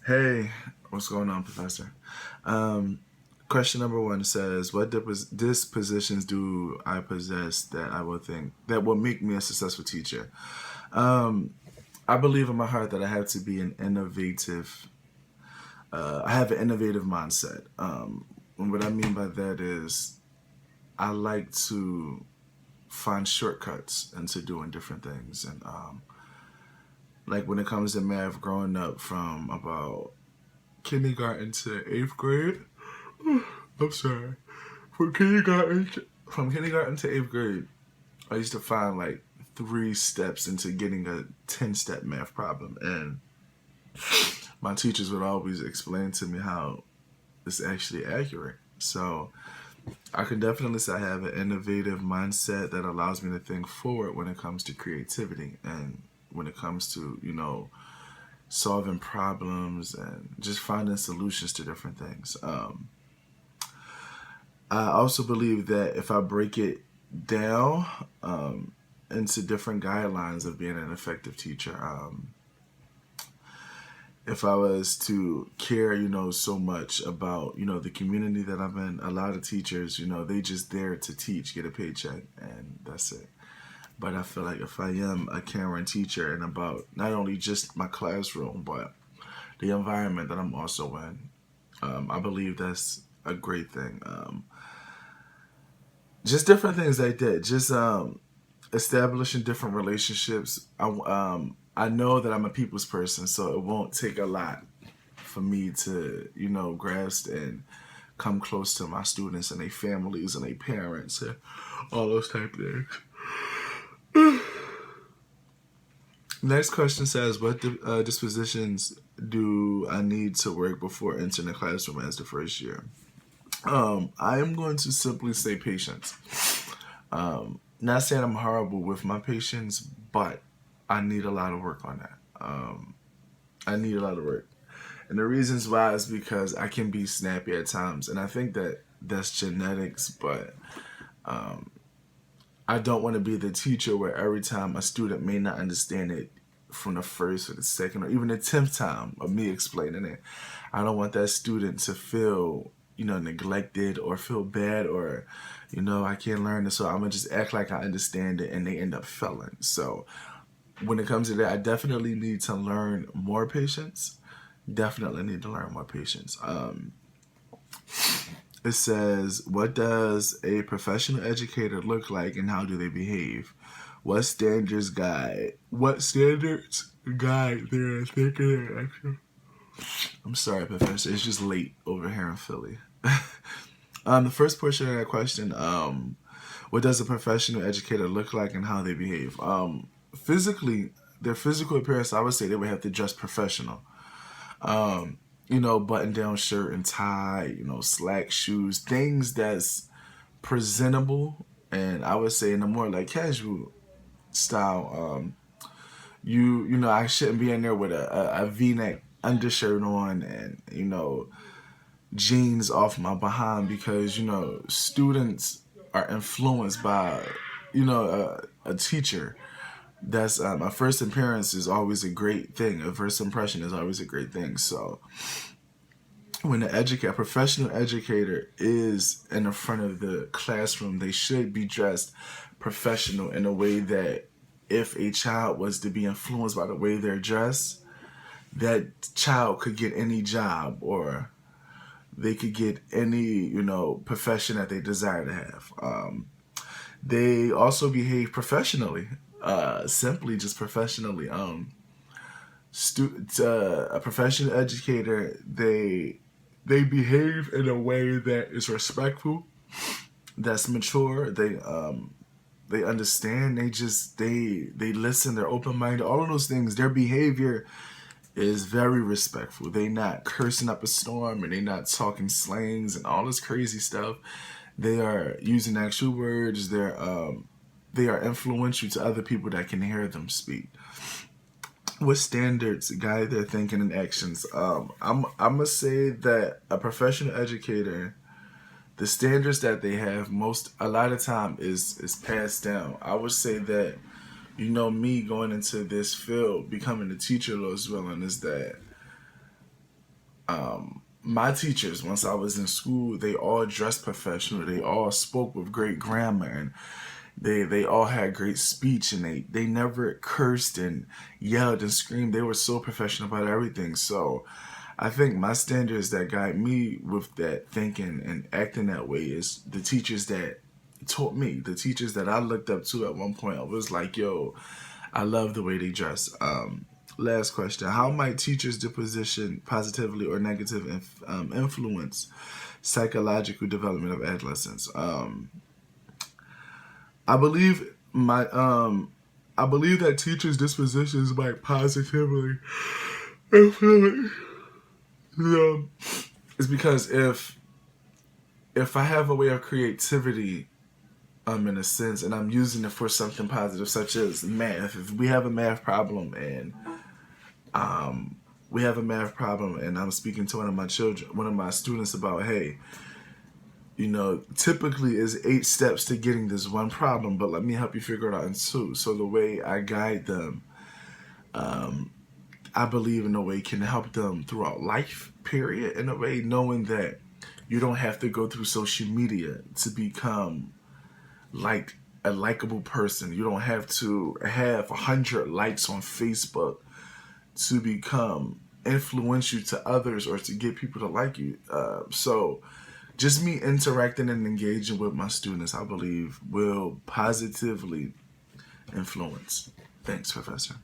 Hey, what's going on, Professor? Um, Question number one says, "What dispositions do I possess that I will think that will make me a successful teacher?" Um, I believe in my heart that I have to be an innovative. I have an innovative mindset. And what I mean by that is, I like to find shortcuts into doing different things, and like when it comes to math, growing up from about kindergarten to eighth grade. I'm sorry. From kindergarten to eighth grade, I used to find like 3 steps into getting a 10-step math problem, and my teachers would always explain to me how it's actually accurate. So I can definitely say I have an innovative mindset that allows me to think forward when it comes to creativity and when it comes to solving problems and just finding solutions to different things. I also believe that if I break it down into different guidelines of being an effective teacher, if I was to care, so much about, the community that I'm in, a lot of teachers, they just there to teach, get a paycheck, and that's it. But I feel like if I am a caring teacher and about not only just my classroom, but the environment that I'm also in, I believe that's a great thing. Just different things like that. Just establishing different relationships. I know that I'm a people's person, so it won't take a lot for me to grasp and come close to my students and their families and their parents and all those type of things. Next question says, "What dispositions do I need to work before entering the classroom as the first year?" I am going to simply say patience. Not saying I'm horrible with my patience, but I need a lot of work on that. I need a lot of work. And the reasons why is because I can be snappy at times. And I think that that's genetics, but I don't want to be the teacher where every time a student may not understand it from the first or the second or even the 10th time of me explaining it. I don't want that student to feel, neglected or feel bad or, I can't learn this, so I'm going to just act like I understand it and they end up failing. So when it comes to that, I definitely need to learn more patience. Definitely need to learn more patience. It says, "What does a professional educator look like and how do they behave? What standards guide their thinking and action?" I'm sorry, Professor. It's just late over here in Philly. The first portion of that question, what does a professional educator look like and how they behave? Physically, their physical appearance, I would say they would have to dress professional. Button down shirt and tie, slack shoes, things that's presentable. And I would say in a more like casual style, I shouldn't be in there with a V-neck undershirt on and, jeans off my behind because, students are influenced by, a teacher. That's a first appearance is always a great thing. A first impression is always a great thing. So when a professional educator is in the front of the classroom, they should be dressed professional in a way that if a child was to be influenced by the way they're dressed, that child could get any job or they could get any, profession that they desire to have. They also behave professionally, simply just professionally. A professional educator, they behave in a way that is respectful, that's mature. They understand. They listen. They're open minded. All of those things. Their behavior is very respectful. They not cursing up a storm and they not talking slangs and all this crazy stuff. They are using actual words. They are influential to other people that can hear them speak. What standards guide their thinking and actions? I'm gonna say that a professional educator, the standards that they have a lot of time is passed down. I would say that me going into this field, becoming a teacher, Los Willing, is that My teachers, once I was in school, they all dressed professional. They all spoke with great grammar, and they all had great speech, and they never cursed and yelled and screamed. They were so professional about everything. So I think my standards that guide me with that thinking and acting that way is the teachers that taught me, the teachers that I looked up to at one point. I was like, yo, I love the way they dress. Last question: how might teachers' disposition positively or negative influence psychological development of adolescents? I believe my I believe that teachers' dispositions might positively influence them. It's because if I have a way of creativity, in a sense, and I'm using it for something positive, such as math. If we have a math problem and I'm speaking to one of my students about, hey, typically is 8 steps to getting this one problem, but let me help you figure it out in 2. So the way I guide them, I believe in a way can help them throughout life, period, in a way, knowing that you don't have to go through social media to become like a likable person. You don't have to have 100 likes on Facebook to become influential to others or to get people to like you. So just me interacting and engaging with my students, I believe, will positively influence. Thanks, Professor.